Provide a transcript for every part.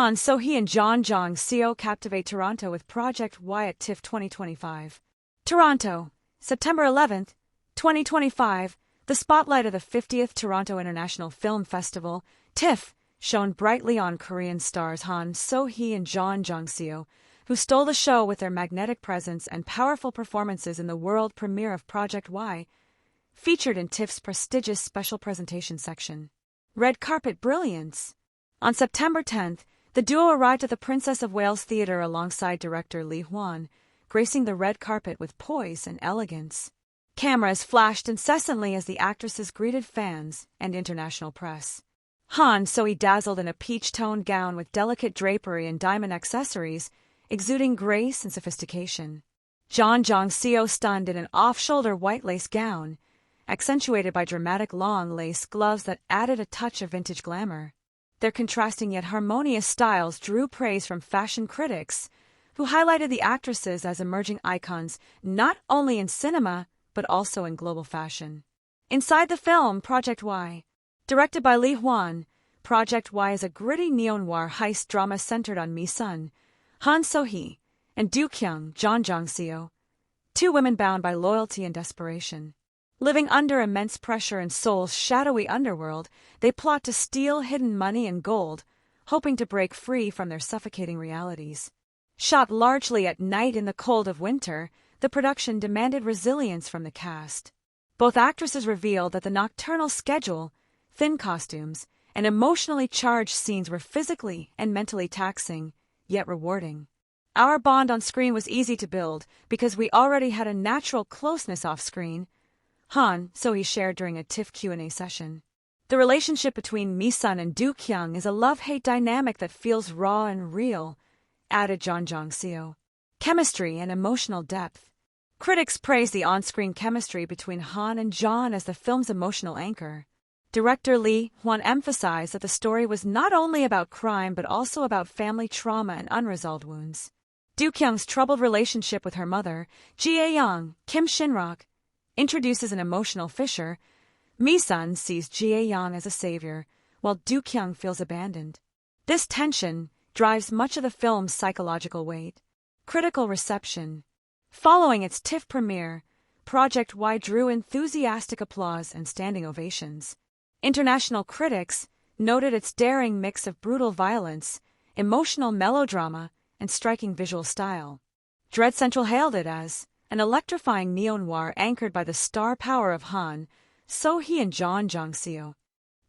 Han So-hee and Jeon Jong Seo captivate Toronto with Project Y at TIFF 2025. Toronto, September 11, 2025, the spotlight of the 50th Toronto International Film Festival, TIFF, shone brightly on Korean stars Han So-hee and Jeon Jong Seo, who stole the show with their magnetic presence and powerful performances in the world premiere of Project Y, featured in TIFF's prestigious special presentation section. Red Carpet Brilliance. On September 10th, the duo arrived at the Princess of Wales Theatre alongside director Lee Hwan, gracing the red carpet with poise and elegance. Cameras flashed incessantly as the actresses greeted fans and international press. Han So-hee dazzled in a peach-toned gown with delicate drapery and diamond accessories, exuding grace and sophistication. Jeon Jong Seo stunned in an off-shoulder white lace gown, accentuated by dramatic long lace gloves that added a touch of vintage glamour. Their contrasting yet harmonious styles drew praise from fashion critics, who highlighted the actresses as emerging icons not only in cinema but also in global fashion. Inside the film Project Y, directed by Lee Hwan, Project Y is a gritty neo-noir heist drama centered on Mi-sun, Han So-hee, and Do-kyung, Jeon Jong Seo, two women bound by loyalty and desperation. Living under immense pressure in Seoul's shadowy underworld, they plot to steal hidden money and gold, hoping to break free from their suffocating realities. Shot largely at night in the cold of winter, the production demanded resilience from the cast. Both actresses revealed that the nocturnal schedule, thin costumes, and emotionally charged scenes were physically and mentally taxing, yet rewarding. Our bond on screen was easy to build because we already had a natural closeness off-screen, Han So-hee shared during a TIFF Q&A session. The relationship between Mi-sun and Do-kyung is a love-hate dynamic that feels raw and real, added Jeon Jong Seo. Chemistry and emotional depth. Critics praised the on-screen chemistry between Han and Jeon as the film's emotional anchor. Director Lee Hwan emphasized that the story was not only about crime but also about family trauma and unresolved wounds. Do-kyung's troubled relationship with her mother, Jae-young, Kim Shin-rock, introduces an emotional fissure. Mi-sun sees Jae-young as a savior, while Do-kyung feels abandoned. This tension drives much of the film's psychological weight. Critical reception. Following its TIFF premiere, Project Y drew enthusiastic applause and standing ovations. International critics noted its daring mix of brutal violence, emotional melodrama, and striking visual style. Dread Central hailed it as an electrifying neo-noir anchored by the star power of Han So-hee and Jeon Jong Seo.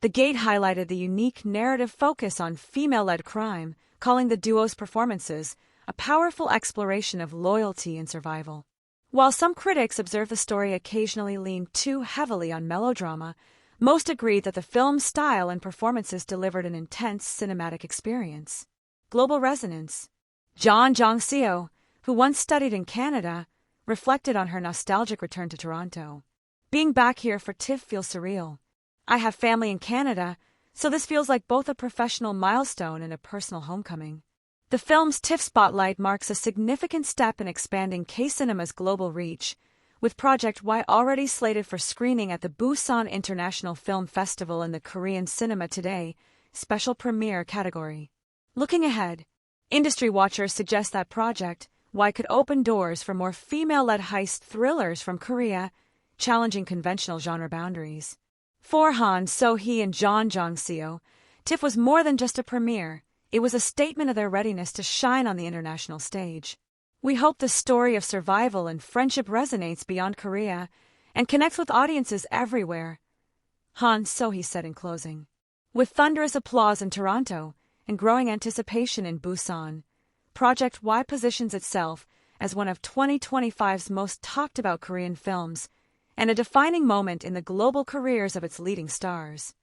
The Gate highlighted the unique narrative focus on female-led crime, calling the duo's performances a powerful exploration of loyalty and survival. While some critics observed the story occasionally leaned too heavily on melodrama, most agreed that the film's style and performances delivered an intense cinematic experience. Global resonance. Jeon Jong Seo, who once studied in Canada, reflected on her nostalgic return to Toronto. Being back here for TIFF feels surreal. I have family in Canada, so this feels like both a professional milestone and a personal homecoming. The film's TIFF spotlight marks a significant step in expanding K-cinema's global reach, with Project Y already slated for screening at the Busan International Film Festival in the Korean Cinema Today special premiere category. Looking ahead, industry watchers suggest that Project Y could open doors for more female-led heist thrillers from Korea, challenging conventional genre boundaries. For Han So-hee and Jeon Jong Seo, TIFF was more than just a premiere. It was a statement of their readiness to shine on the international stage. We hope the story of survival and friendship resonates beyond Korea and connects with audiences everywhere, Han So-hee said in closing. With thunderous applause in Toronto and growing anticipation in Busan, Project Y positions itself as one of 2025's most talked-about Korean films and a defining moment in the global careers of its leading stars.